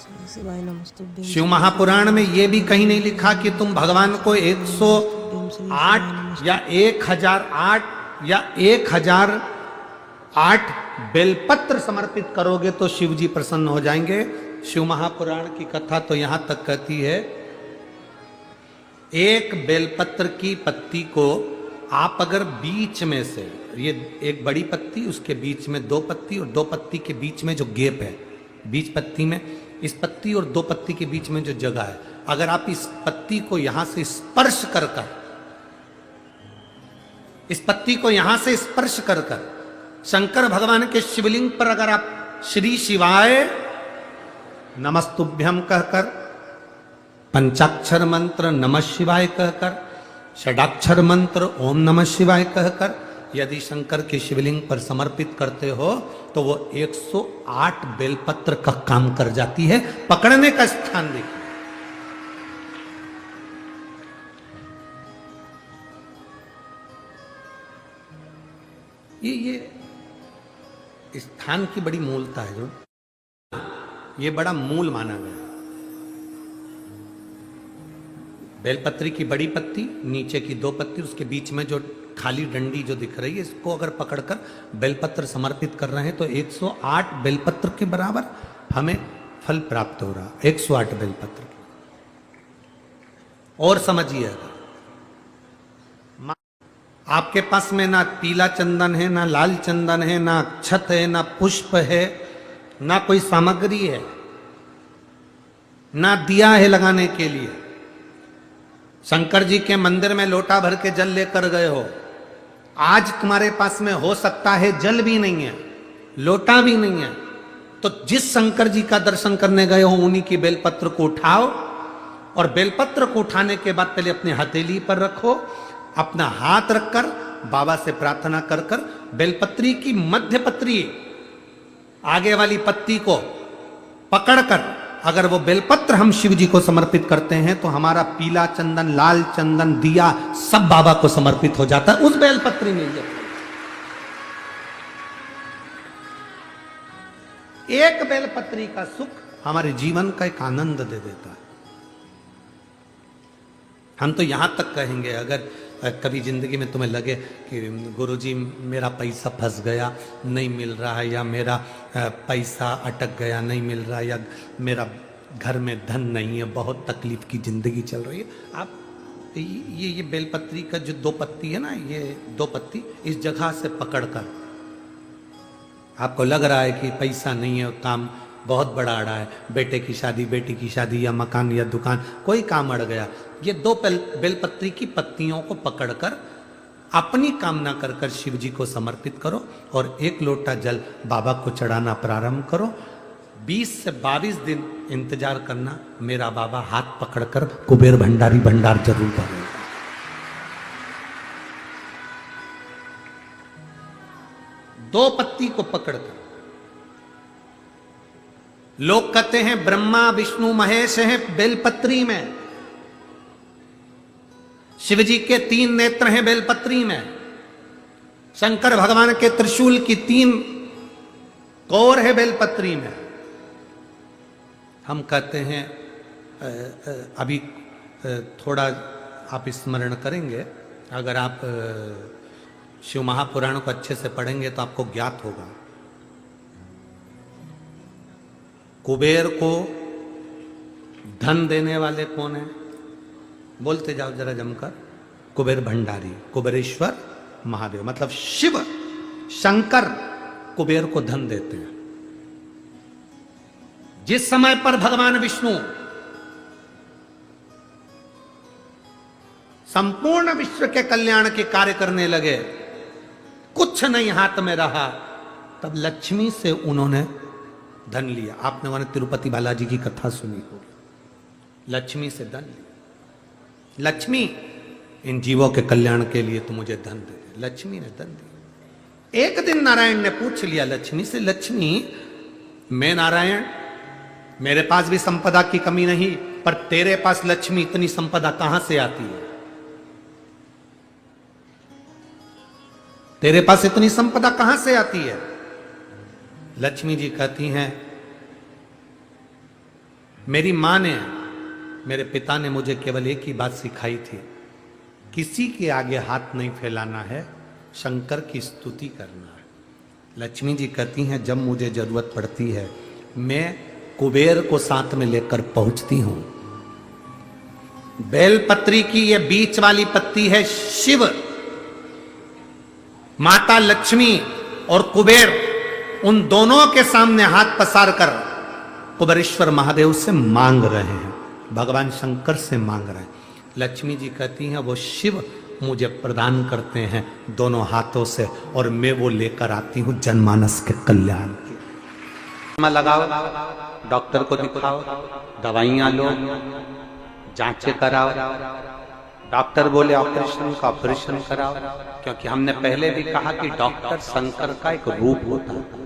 शिवाय नमस्तुभ्यं। शिव महापुराण में यह भी कहीं नहीं लिखा कि तुम भगवान को 108 या 1008 या 1008 बेलपत्र समर्पित करोगे तो शिव जी प्रसन्न हो जाएंगे। शिव महापुराण की कथा तो यहां तक कहती है, एक बेलपत्र की पत्ती को आप अगर बीच में से, ये एक बड़ी पत्ती, उसके बीच में दो पत्ती और दो पत्ती के बीच में जो गैप है, बीच पत्ती में, इस पत्ती और दो पत्ती के बीच में जो जगह है, अगर आप इस पत्ती को यहां से स्पर्श कर कर, इस पत्ती को यहां से स्पर्श कर कर शंकर भगवान के शिवलिंग पर अगर आप श्री शिवाय नमस्तुभ्यम कहकर, पंचाक्षर मंत्र नमः शिवाय कहकर, षडाक्षर मंत्र ओम नमः शिवाय कहकर यदि शंकर के शिवलिंग पर समर्पित करते हो तो वो 108 बेलपत्र का काम कर जाती है। पकड़ने का स्थान देखिए, ये स्थान की बड़ी मूलता है, जो ये बड़ा मूल माना गया। बेलपत्री की बड़ी पत्ती, नीचे की दो पत्ती, उसके बीच में जो खाली डंडी जो दिख रही है, इसको अगर पकड़कर बेलपत्र समर्पित कर रहे हैं तो 108 बेलपत्र के बराबर हमें फल प्राप्त हो रहा, 108 बेलपत्र। और समझिए, अगर आपके पास में ना पीला चंदन है, ना लाल चंदन है, ना अक्षत है, ना पुष्प है, ना कोई सामग्री है, ना दिया है लगाने के लिए, शंकर जी के मंदिर में लोटा भर के जल लेकर गए हो, आज तुम्हारे पास में हो सकता है जल भी नहीं है, लोटा भी नहीं है, तो जिस शंकर जी का दर्शन करने गए हो उन्हीं की बेलपत्र को उठाओ और बेलपत्र को उठाने के बाद पहले अपने हथेली पर रखो, अपना हाथ रखकर बाबा से प्रार्थना कर कर बेलपत्री की मध्य पत्री, आगे वाली पत्ती को पकड़कर अगर वो बेलपत्र हम शिव जी को समर्पित करते हैं तो हमारा पीला चंदन, लाल चंदन, दिया सब बाबा को समर्पित हो जाता है उस बेलपत्री में। एक बेलपत्री का सुख हमारे जीवन का एक आनंद दे देता है। हम तो यहां तक कहेंगे, अगर कभी जिंदगी में तुम्हें लगे कि गुरुजी मेरा पैसा फंस गया, नहीं मिल रहा है, या मेरा पैसा अटक गया, नहीं मिल रहा, या मेरा घर में धन नहीं है, बहुत तकलीफ की जिंदगी चल रही है, आप ये बेलपत्री का जो दो पत्ती है ना, ये दो पत्ती इस जगह से पकड़कर, आपको लग रहा है कि पैसा नहीं है, काम बहुत बड़ा अड़ा है, बेटे की शादी, बेटी की शादी, या मकान या दुकान, कोई काम अड़ गया, ये दो बेलपत्री की पत्तियों को पकड़कर अपनी कामना कर कर शिव जी को समर्पित करो और एक लोटा जल बाबा को चढ़ाना प्रारंभ करो। 20 से 22 दिन इंतजार करना, मेरा बाबा हाथ पकड़कर कुबेर भंडारी भंडार जरूर भरेगा। दो पत्ती को पकड़कर, लोग कहते हैं ब्रह्मा विष्णु महेश हैं बेलपत्री में, शिव जी के 3 नेत्र हैं बेलपत्री में, शंकर भगवान के त्रिशूल की 3 कोर है बेलपत्री में। हम कहते हैं अभी थोड़ा आप स्मरण करेंगे, अगर आप शिव महापुराण को अच्छे से पढ़ेंगे तो आपको ज्ञात होगा, कुबेर को धन देने वाले कौन है? बोलते जाओ जरा जमकर, कुबेर भंडारी, कुबेरेश्वर महादेव, मतलब शिव शंकर कुबेर को धन देते हैं। जिस समय पर भगवान विष्णु संपूर्ण विश्व के कल्याण के कार्य करने लगे, कुछ नहीं हाथ में रहा, तब लक्ष्मी से उन्होंने धन लिया। आपने वहां तिरुपति बालाजी की कथा सुनी होगी, लक्ष्मी से धन लिया। लक्ष्मी, इन जीवों के कल्याण के लिए तो मुझे धन दे दे। लक्ष्मी ने धन दिया। एक दिन नारायण ने पूछ लिया लक्ष्मी से, लक्ष्मी मैं नारायण, मेरे पास भी संपदा की कमी नहीं, पर तेरे पास लक्ष्मी इतनी संपदा कहां से आती है? तेरे पास इतनी संपदा कहां से आती है? लक्ष्मी जी कहती हैं मेरी माँ ने, मेरे पिता ने मुझे केवल एक ही बात सिखाई थी, किसी के आगे हाथ नहीं फैलाना है, शंकर की स्तुति करना है। लक्ष्मी जी कहती हैं जब मुझे जरूरत पड़ती है मैं कुबेर को साथ में लेकर पहुंचती हूं। बेलपत्री की ये बीच वाली पत्ती है शिव, माता लक्ष्मी और कुबेर, उन दोनों के सामने हाथ पसार कर कुबेरेश्वर महादेव से मांग रहे हैं, भगवान शंकर से मांग रहे हैं। लक्ष्मी जी कहती हैं वो शिव मुझे प्रदान करते हैं दोनों हाथों से और मैं वो लेकर आती हूं जनमानस के कल्याण की। लगाओ, डॉक्टर को दिखाओ, दवाइयां लो, जांचें कराओ, डॉक्टर बोले ऑपरेशन का ऑपरेशन कराओ, क्योंकि हमने पहले भी कहा कि डॉक्टर शंकर का एक रूप होता है।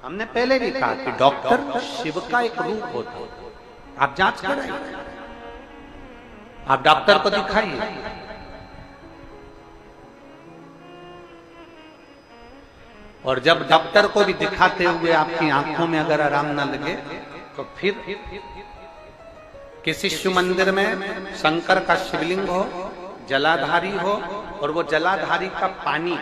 हमने पहले भी कहा कि डॉक्टर शिव का एक रूप होता है। आप जांच कराइए, आप डॉक्टर को दिखाइए। और जब डॉक्टर को भी दिखाते हुए आपकी आंखों में अगर आराम ना लगे तो फिर किसी शिव मंदिर में शंकर का शिवलिंग हो, जलाधारी हो, और वो जलाधारी का पानी,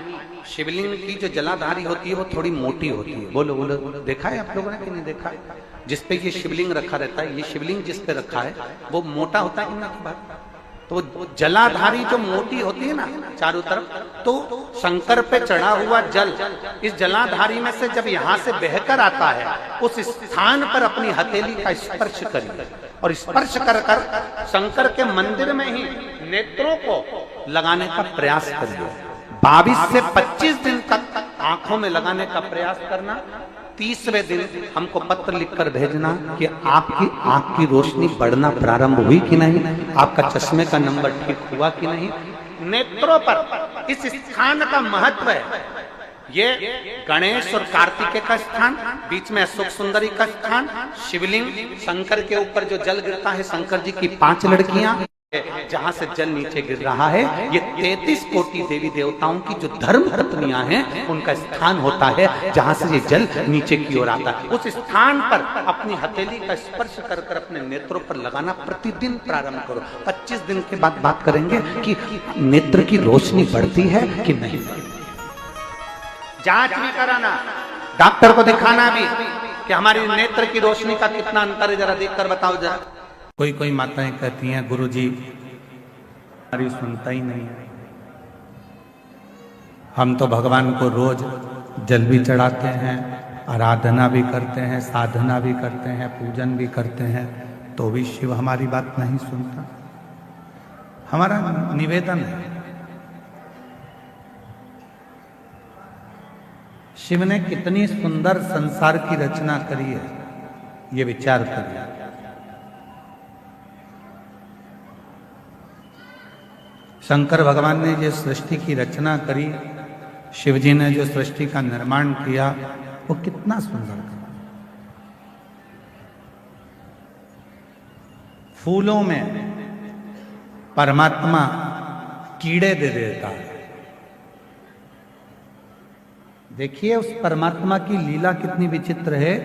शिवलिंग की जो जलाधारी होती है वो थोड़ी मोटी होती है। बोलो बोलो, देखा है आप लोगों ने कि नहीं देखा? जिसपे ये शिवलिंग रखा रहता है, ये शिवलिंग जिस पे रखा है वो मोटा होता है कि ना? तो जलाधारी जो मोटी होती है ना चारों तरफ, तो शंकर पे चढ़ा हुआ जल इस जलाधारी में से जब यहाँ से बहकर आता है, उस स्थान पर अपनी हथेली का स्पर्श करिए और स्पर्श कर कर शंकर के मंदिर में ही नेत्रों को लगाने का प्रयास करिए। 22 से 25 दिन तक आंखों में लगाने का प्रयास करना। 30वें दिन हमको पत्र लिखकर भेजना कि आपकी आंख की रोशनी बढ़ना प्रारंभ हुई कि नहीं, आपका चश्मे का नंबर ठीक हुआ कि नहीं। नेत्रों पर इस स्थान का महत्व है। ये गणेश और कार्तिकेय का स्थान, बीच में अशोक सुंदरी का स्थान, शिवलिंग, शंकर के ऊपर जो जल गिरता है, शंकर जी की 5 लड़कियां, जहां से जल नीचे गिर रहा है, ये 33 कोटि देवी देवताओं की जो धर्म पत्नियां हैं उनका स्थान होता है, जहां से ये जल नीचे की ओर आता है। उस स्थान पर अपनी हथेली का स्पर्श कर कर अपने नेत्रों पर लगाना प्रतिदिन प्रारंभ करो। 25 दिन के बाद बात करेंगे कि नेत्र की रोशनी बढ़ती है कि नहीं। जांच भी कराना, डॉक्टर को दिखाना भी कि हमारी नेत्र की रोशनी का कितना अंतर है, जरा देख कर बताओ जरा। कोई माताएं कहती हैं गुरुजी हमारी सुनता ही नहीं है, हम तो भगवान को रोज जल भी चढ़ाते हैं, आराधना भी करते हैं, साधना भी करते हैं, पूजन भी करते हैं, तो भी शिव हमारी बात नहीं सुनता। हमारा निवेदन है, शिव ने कितनी सुंदर संसार की रचना करी है, ये विचार करिए। शंकर भगवान ने जो सृष्टि की रचना करी, शिव जी ने जो सृष्टि का निर्माण किया, वो कितना सुंदर करा। फूलों में परमात्मा कीड़े दे देता है। देखिए उस परमात्मा की लीला कितनी विचित्र है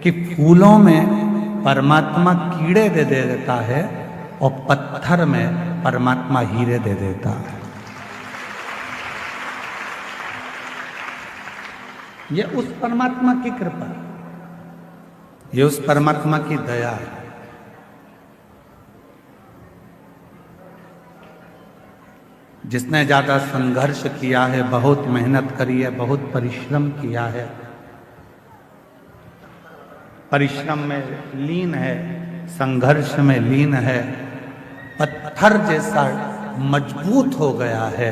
कि फूलों में परमात्मा कीड़े दे देता है और पत्थर में परमात्मा हीरे दे देता है। ये उस परमात्मा की कृपा, ये उस परमात्मा की दया है। जिसने ज्यादा संघर्ष किया है, बहुत मेहनत करी है, बहुत परिश्रम किया है, परिश्रम में लीन है, संघर्ष में लीन है, पत्थर जैसा मजबूत हो गया है,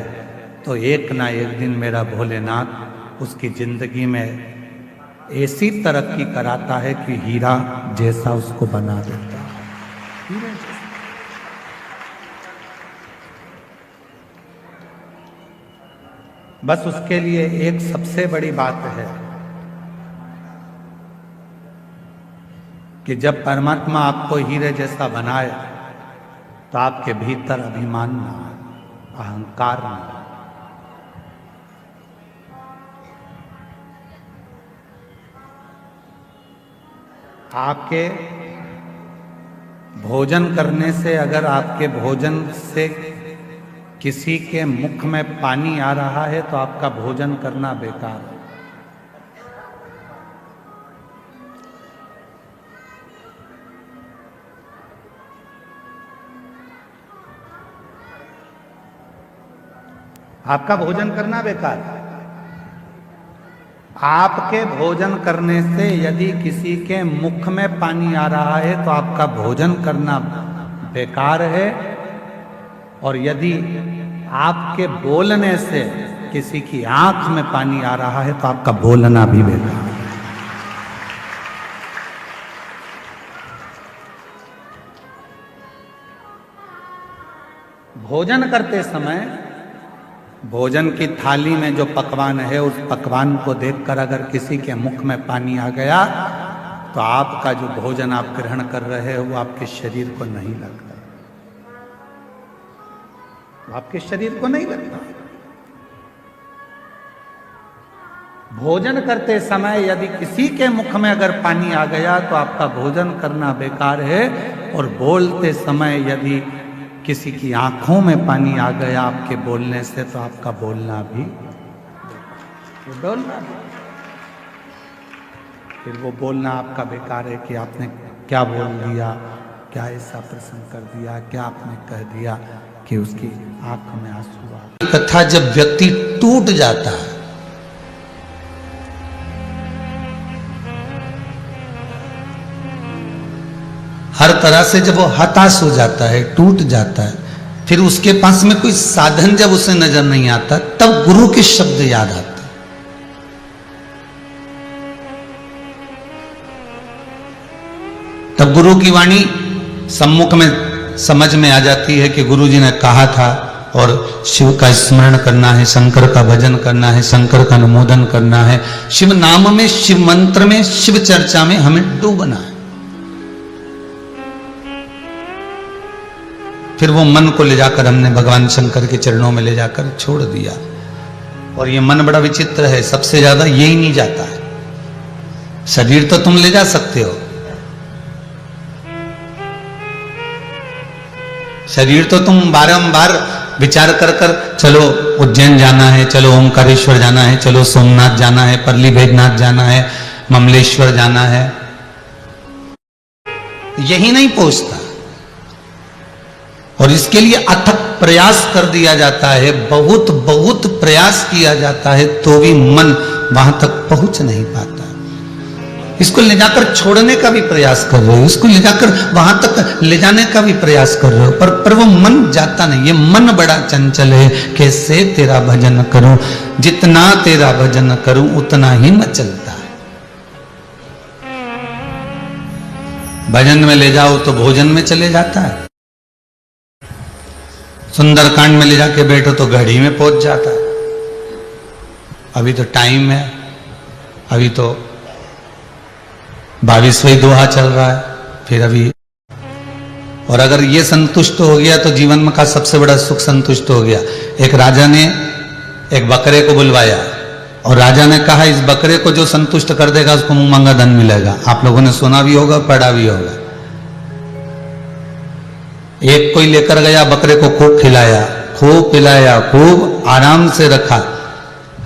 तो एक ना एक दिन मेरा भोलेनाथ उसकी जिंदगी में ऐसी तरक्की कराता है कि हीरा जैसा उसको बना देता है। हीरे जैसा। बस उसके लिए एक सबसे बड़ी बात है कि जब परमात्मा आपको हीरे जैसा बनाए तो आपके भीतर अभिमान ना आए, अहंकार ना आए। आपके भोजन करने से, अगर आपके भोजन से किसी के मुख में पानी आ रहा है तो आपका भोजन करना बेकार है। आपका भोजन करना बेकार है। आपके भोजन करने से यदि किसी के मुख में पानी आ रहा है तो आपका भोजन करना बेकार है, और यदि आपके बोलने से किसी की आंख में पानी आ रहा है तो आपका बोलना भी बेकार है। भोजन करते समय भोजन की थाली में जो पकवान है उस पकवान को देखकर अगर किसी के मुख में पानी आ गया तो आपका जो भोजन आप ग्रहण कर रहे हो वो आपके शरीर को नहीं लगता, वो आपके शरीर को नहीं लगता। भोजन करते समय यदि किसी के मुख में अगर पानी आ गया तो आपका भोजन करना बेकार है, और बोलते समय यदि किसी की आंखों में पानी आ गया आपके बोलने से तो आपका बोलना भी, फिर वो बोलना आपका बेकार है कि आपने क्या बोल दिया, क्या ऐसा प्रसंग कर दिया, क्या आपने कह दिया कि उसकी आंख में आंसू आ गए। तथा जब व्यक्ति टूट जाता है, हर तरह से जब वो हताश हो जाता है, टूट जाता है, फिर उसके पास में कोई साधन जब उसे नजर नहीं आता, तब गुरु के शब्द याद आते। तब गुरु की वाणी सम्मुख में समझ में आ जाती है कि गुरु जी ने कहा था, और शिव का स्मरण करना है, शंकर का भजन करना है, शंकर का अनुमोदन करना है, शिव नाम में, शिव मंत्र में, शिव चर्चा में हमें डूबना है। फिर वो मन को ले जाकर हमने भगवान शंकर के चरणों में ले जाकर छोड़ दिया। और ये मन बड़ा विचित्र है, सबसे ज्यादा यही नहीं जाता है। शरीर तो तुम ले जा सकते हो, शरीर तो तुम बारंबार विचार कर कर, चलो उज्जैन जाना है, चलो ओमकारेश्वर जाना है, चलो सोमनाथ जाना है, परली बैजनाथ जाना है, ममलेश्वर जाना है, यही नहीं पहुंचता। और इसके लिए अथक प्रयास कर दिया जाता है, बहुत बहुत प्रयास किया जाता है, तो भी मन वहां तक पहुंच नहीं पाता। इसको ले जाकर छोड़ने का भी प्रयास कर रहे हो, इसको ले जाकर वहां तक ले जाने का भी प्रयास कर रहे हो, पर वो मन जाता नहीं। ये मन बड़ा चंचल है। कैसे तेरा भजन करूं, जितना तेरा भजन करूं उतना ही मचलता है। भजन में ले जाओ तो भोजन में चले जाता है, सुंदरकांड में ले जाके बैठो तो घड़ी में पहुंच जाता है। अभी तो टाइम है, अभी तो 22वां दोहा चल रहा है, फिर अभी। और अगर ये संतुष्ट हो गया तो जीवन में का सबसे बड़ा सुख संतुष्ट हो गया। एक राजा ने एक बकरे को बुलवाया और राजा ने कहा, इस बकरे को जो संतुष्ट कर देगा उसको मुंह मांगा धन मिलेगा। आप लोगों ने सुना भी होगा, पढ़ा भी होगा। एक कोई लेकर गया, बकरे को खूब खिलाया, खूब पिलाया, खूब आराम से रखा।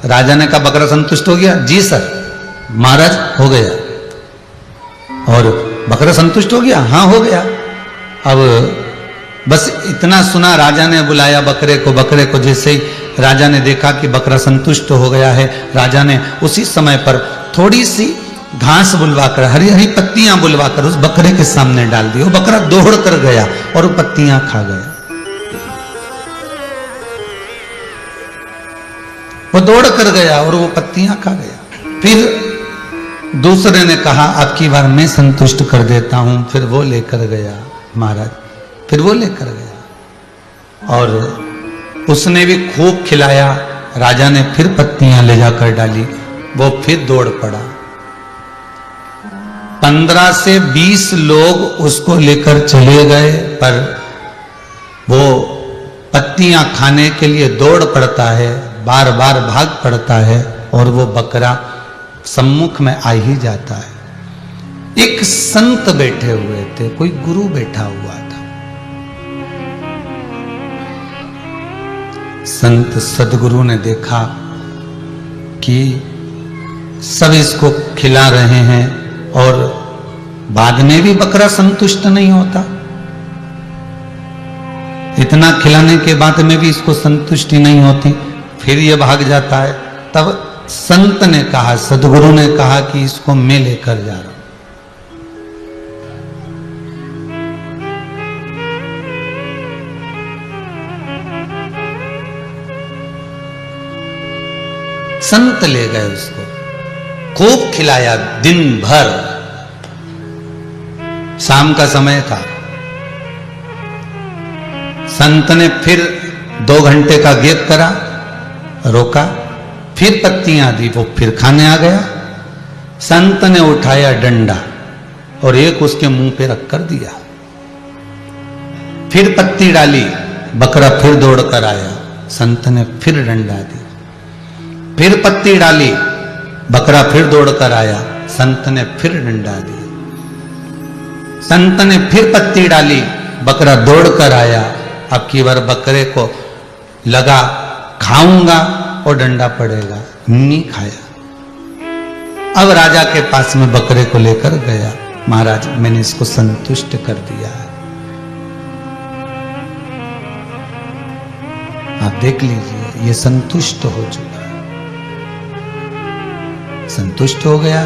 राजा ने कहा, बकरा संतुष्ट हो गया? जी सर महाराज, हो गया। और बकरा संतुष्ट हो गया? हाँ हो गया। अब बस इतना सुना, राजा ने बुलाया बकरे को। बकरे को जैसे ही राजा ने देखा कि बकरा संतुष्ट हो गया है, राजा ने उसी समय पर थोड़ी सी घास बुलवाकर, हरी हरी पत्तियां बुलवाकर उस बकरे के सामने डाल दी। वो बकरा दौड़ कर गया और वो पत्तियां खा गया। वो दौड़ कर गया और वो पत्तियां खा गया। फिर दूसरे ने कहा, अब की बार मैं संतुष्ट कर देता हूं। फिर वो लेकर गया महाराज, फिर वो लेकर गया और उसने भी खूब खिलाया। राजा ने फिर पत्तियां ले जाकर डाली, वो फिर दौड़ पड़ा। 15 से 20 लोग उसको लेकर चले गए, पर वो पत्तियां खाने के लिए दौड़ पड़ता है, बार बार भाग पड़ता है और वो बकरा सम्मुख में आ ही जाता है। एक संत बैठे हुए थे, कोई गुरु बैठा हुआ था। संत सदगुरु ने देखा कि सब इसको खिला रहे हैं और बाद में भी बकरा संतुष्ट नहीं होता, इतना खिलाने के बाद में भी इसको संतुष्टि नहीं होती, फिर ये भाग जाता है। तब संत ने कहा, सदगुरु ने कहा कि इसको मैं लेकर जा रहा हूं। संत ले गए उसको, खूब खिलाया दिन भर। शाम का समय था, संत ने फिर 2 घंटे का गैप करा, रोका, फिर पत्तियां दी, वो फिर खाने आ गया। संत ने उठाया डंडा और एक उसके मुंह पे रख कर दिया, फिर पत्ती डाली, बकरा फिर दौड़ कर आया। संत ने फिर डंडा दी, फिर पत्ती डाली, बकरा फिर दौड़ कर आया। संत ने फिर डंडा दिया, संत ने फिर पत्ती डाली, बकरा दौड़ कर आया। अब की बार बकरे को लगा खाऊंगा और डंडा पड़ेगा, नहीं खाया। अब राजा के पास में बकरे को लेकर गया, महाराज मैंने इसको संतुष्ट कर दिया है, आप देख लीजिए ये संतुष्ट हो चुका है, संतुष्ट हो गया।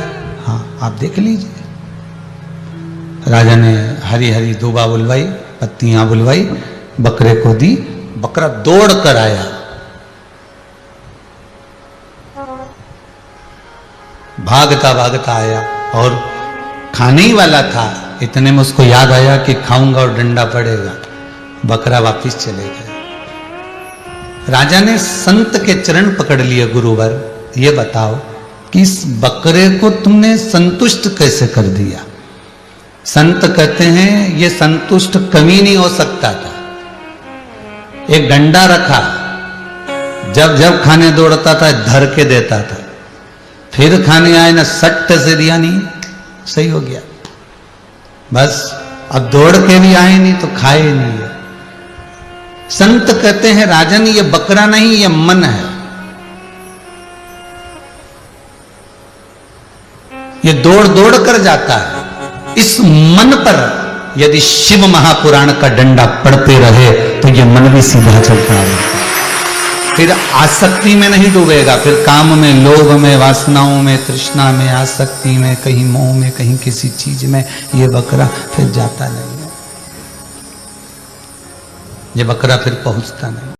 हाँ आप देख लीजिए। राजा ने हरी हरी दूबा बुलवाई, पत्तियां बुलवाई, बकरे को दी, बकरा दौड़ कर आया। भागता भागता आया और खाने ही वाला था, इतने में उसको याद आया कि खाऊंगा और डंडा पड़ेगा। बकरा वापिस चले गए। राजा ने संत के चरण पकड़ लिए, गुरुवर ये बताओ कि इस बकरे को तुमने संतुष्ट कैसे कर दिया? संत कहते हैं ये संतुष्ट कभी नहीं हो सकता था। एक डंडा रखा, जब जब खाने दौड़ता था धर के देता था, फिर खाने आए ना सट्ट से दिया, नहीं सही हो गया, बस अब दौड़ के भी आए नहीं तो खाए नहीं है। संत कहते हैं राजन ये बकरा नहीं, ये मन है, ये दौड़ दौड़ कर जाता है। इस मन पर यदि शिव महापुराण का डंडा पड़ते रहे तो ये मन भी सीधा चलता रहेगा, फिर आसक्ति में नहीं डूबेगा, फिर काम में, लोभ में, वासनाओं में, तृष्णा में, आसक्ति में, कहीं मोह में, कहीं किसी चीज में ये बकरा फिर जाता नहीं है, ये बकरा फिर पहुंचता नहीं।